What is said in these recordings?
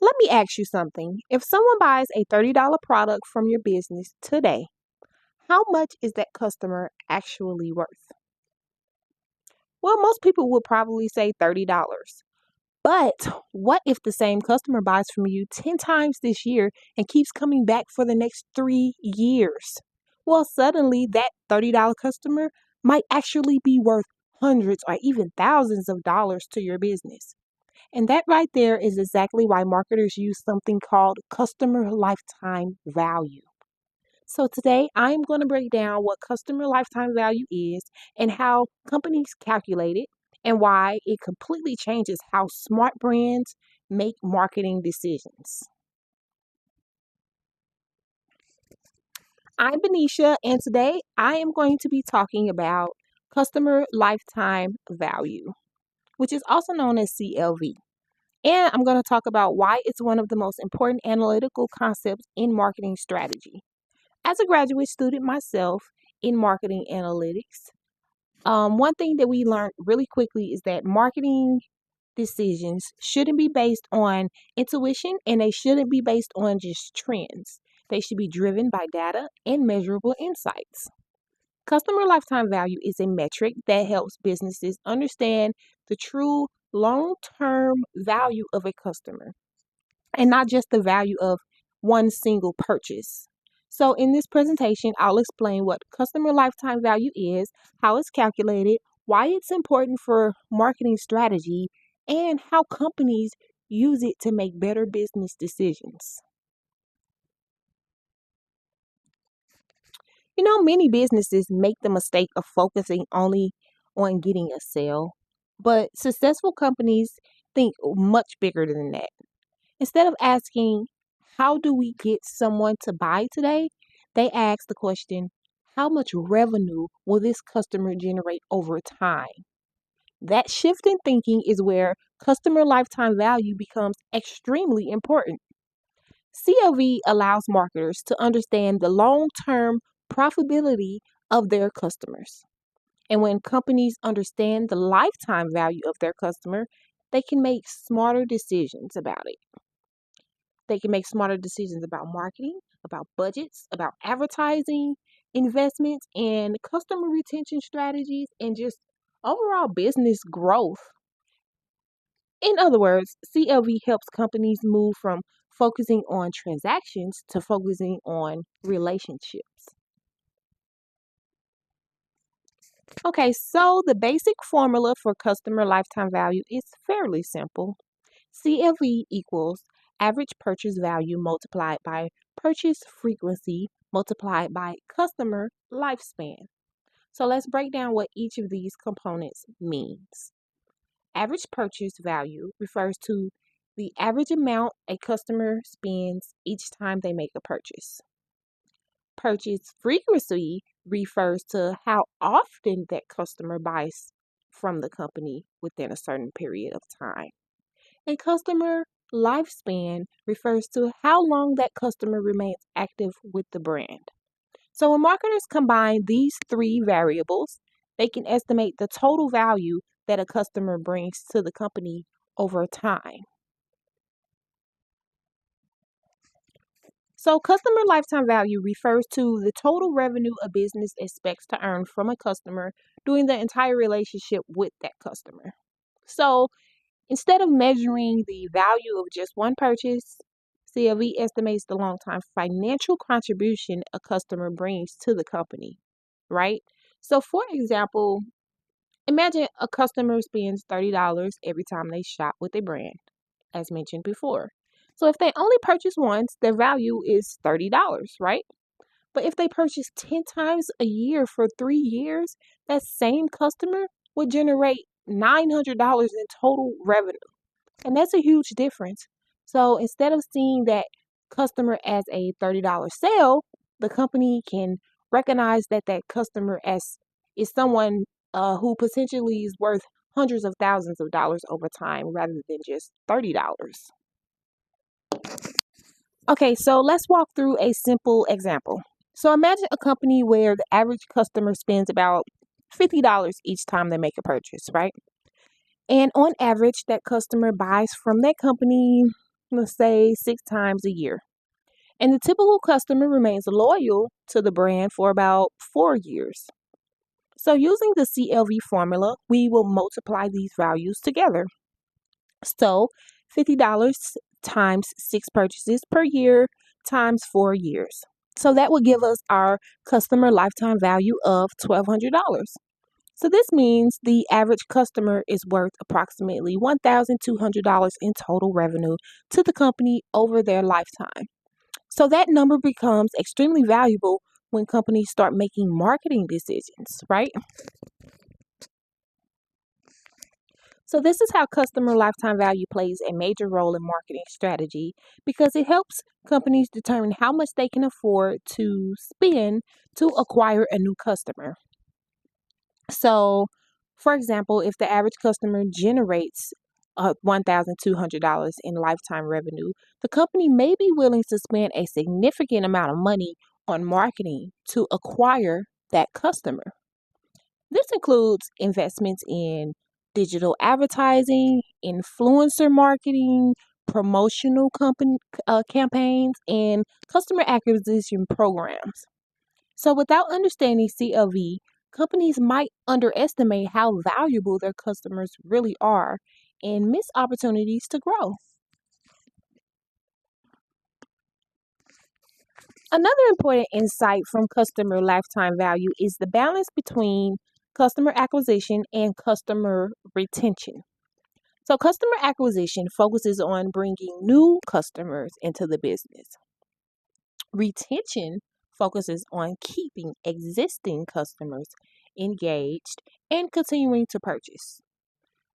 Let me ask you something. If someone buys a $30 product from your business today, how much is that customer actually worth? Well, most people would probably say $30. But what if the same customer buys from you 10 times this year and keeps coming back for the next 3 years? Well, suddenly that $30 customer might actually be worth hundreds or even thousands of dollars to your business. And that right there is exactly why marketers use something called customer lifetime value. So today I'm going to break down what customer lifetime value is and how companies calculate it and why it completely changes how smart brands make marketing decisions. I'm Benicia, and today I am going to be talking about customer lifetime value, which is also known as CLV. And I'm going to talk about why it's one of the most important analytical concepts in marketing strategy. As a graduate student myself in marketing analytics, one thing that we learned really quickly is that marketing decisions shouldn't be based on intuition and they shouldn't be based on just trends. They should be driven by data and measurable insights. Customer lifetime value is a metric that helps businesses understand the true long term value of a customer and not just the value of one single purchase. So, in this presentation, I'll explain what customer lifetime value is, how it's calculated, why it's important for marketing strategy, and how companies use it to make better business decisions. Many businesses make the mistake of focusing only on getting a sale, but successful companies think much bigger than that. Instead of asking, how do we get someone to buy today? They ask the question, how much revenue will this customer generate over time? That shift in thinking is where customer lifetime value becomes extremely important. CLV allows marketers to understand the long term profitability of their customers. And when companies understand the lifetime value of their customer, they can make smarter decisions about it. They can make smarter decisions about marketing, about budgets, about advertising, investments, and customer retention strategies, and just overall business growth. In other words, CLV helps companies move from focusing on transactions to focusing on relationships. Okay, so the basic formula for customer lifetime value is fairly simple. CLV equals average purchase value multiplied by purchase frequency multiplied by customer lifespan. So let's break down what each of these components means. Average purchase value refers to the average amount a customer spends each time they make a purchase. Purchase frequency refers to how often that customer buys from the company within a certain period of time. And customer lifespan refers to how long that customer remains active with the brand. So when marketers combine these three variables, they can estimate the total value that a customer brings to the company over time. So customer lifetime value refers to the total revenue a business expects to earn from a customer during the entire relationship with that customer. So instead of measuring the value of just one purchase, CLV estimates the long-term financial contribution a customer brings to the company, right? So, for example, imagine a customer spends $30 every time they shop with a brand, as mentioned before. So, if they only purchase once, their value is $30, right? But if they purchase 10 times a year for 3 years, that same customer would generate $900 in total revenue. And that's a huge difference. So instead of seeing that customer as a $30 sale, the company can recognize that that customer as is someone who potentially is worth hundreds of thousands of dollars over time rather than just $30. Okay, so let's walk through a simple example. So imagine a company where the average customer spends about $50 each time they make a purchase, right? And on average, that customer buys from that company let's say 6 times a year. And the typical customer remains loyal to the brand for about 4 years. So, using the CLV formula, we will multiply these values together. So, $50 times 6 purchases per year times 4 years. So, that would give us our customer lifetime value of $1,200. So, this means the average customer is worth approximately $1,200 in total revenue to the company over their lifetime. So that number becomes extremely valuable when companies start making marketing decisions, right? So this is how customer lifetime value plays a major role in marketing strategy because it helps companies determine how much they can afford to spend to acquire a new customer. So, for example, if the average customer generates $1,200 in lifetime revenue, the company may be willing to spend a significant amount of money on marketing to acquire that customer. This includes investments in digital advertising, influencer marketing, promotional campaigns, and customer acquisition programs. So, without understanding CLV, companies might underestimate how valuable their customers really are and miss opportunities to grow. Another important insight from customer lifetime value is the balance between customer acquisition and customer retention. So, customer acquisition focuses on bringing new customers into the business. Retention focuses on keeping existing customers engaged and continuing to purchase.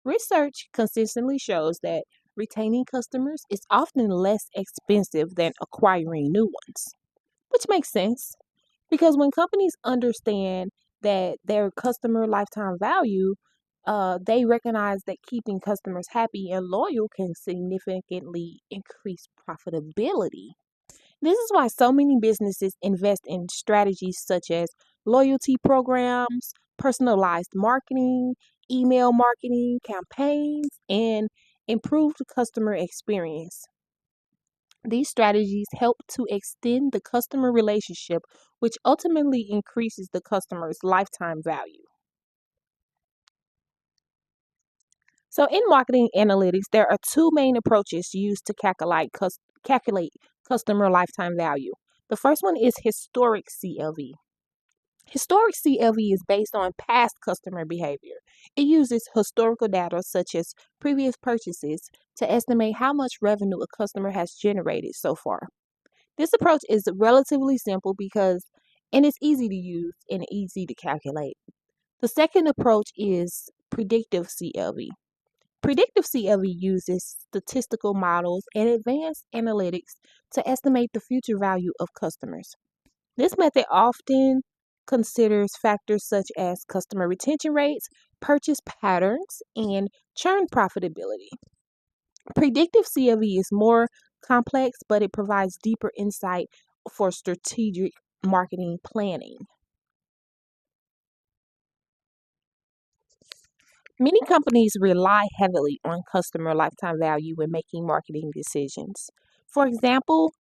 Research consistently shows that retaining customers is often less expensive than acquiring new ones, which makes sense because when companies understand that their customer lifetime value, they recognize that keeping customers happy and loyal can significantly increase profitability. This is why so many businesses invest in strategies such as loyalty programs, personalized marketing, email marketing campaigns, and improved customer experience. These strategies help to extend the customer relationship, which ultimately increases the customer's lifetime value. So, in marketing analytics, there are two main approaches used to calculate customer lifetime value. The first one is historic CLV. Historic CLV is based on past customer behavior. It uses historical data such as previous purchases to estimate how much revenue a customer has generated so far. This approach is relatively simple and it's easy to use and easy to calculate. The second approach is predictive CLV. Predictive CLV uses statistical models and advanced analytics to estimate the future value of customers. This method often considers factors such as customer retention rates, purchase patterns, and churn profitability. Predictive CLV is more complex, but it provides deeper insight for strategic marketing planning. Many companies rely heavily on customer lifetime value when making marketing decisions. For example,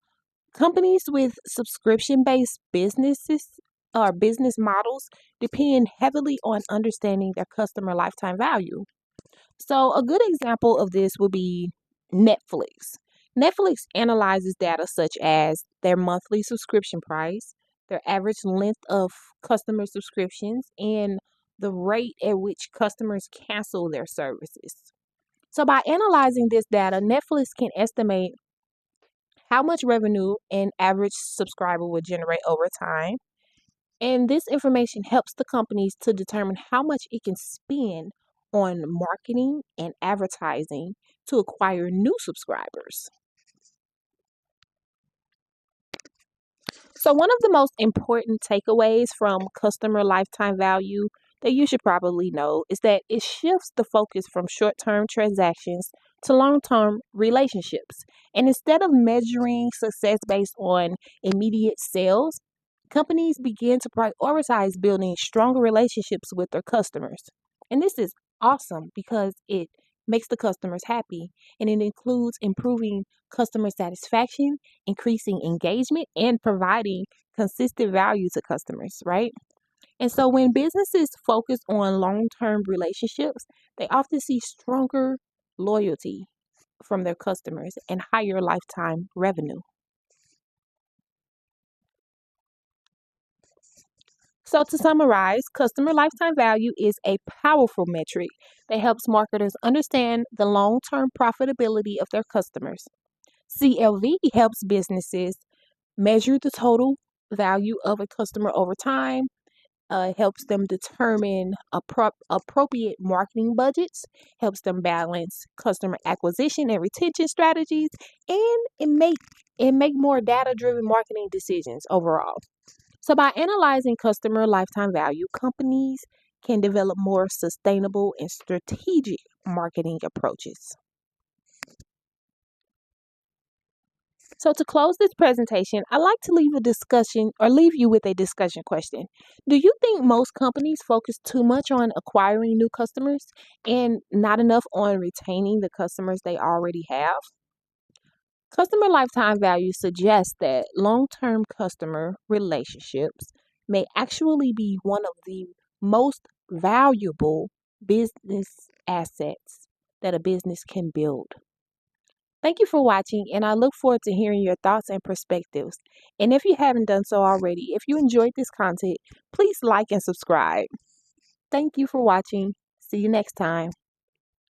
companies with subscription based businesses or business models depend heavily on understanding their customer lifetime value. So, a good example of this would be Netflix. Netflix analyzes data such as their monthly subscription price, their average length of customer subscriptions, and the rate at which customers cancel their services. So, by analyzing this data, Netflix can estimate how much revenue an average subscriber will generate over time. And this information helps the companies to determine how much it can spend on marketing and advertising to acquire new subscribers. So, one of the most important takeaways from customer lifetime value that you should probably know is that it shifts the focus from short term transactions to long term relationships. And instead of measuring success based on immediate sales, companies begin to prioritize building stronger relationships with their customers. And this is awesome because it makes the customers happy, and it includes improving customer satisfaction, increasing engagement, and providing consistent value to customers, right? And so when businesses focus on long term relationships, they often see stronger loyalty from their customers and higher lifetime revenue. So, to summarize, customer lifetime value is a powerful metric that helps marketers understand the long term profitability of their customers. CLV helps businesses measure the total value of a customer over time, helps them determine appropriate marketing budgets, helps them balance customer acquisition and retention strategies, and it make more data-driven marketing decisions overall. So by analyzing customer lifetime value, companies can develop more sustainable and strategic marketing approaches. So to close this presentation, I like to leave you with a discussion question. Do you think most companies focus too much on acquiring new customers and not enough on retaining the customers they already have? Customer lifetime value suggests that long-term customer relationships may actually be one of the most valuable business assets that a business can build. Thank you for watching, and I look forward to hearing your thoughts and perspectives. And if you haven't done so already, if you enjoyed this content, please like and subscribe. Thank you for watching. See you next time.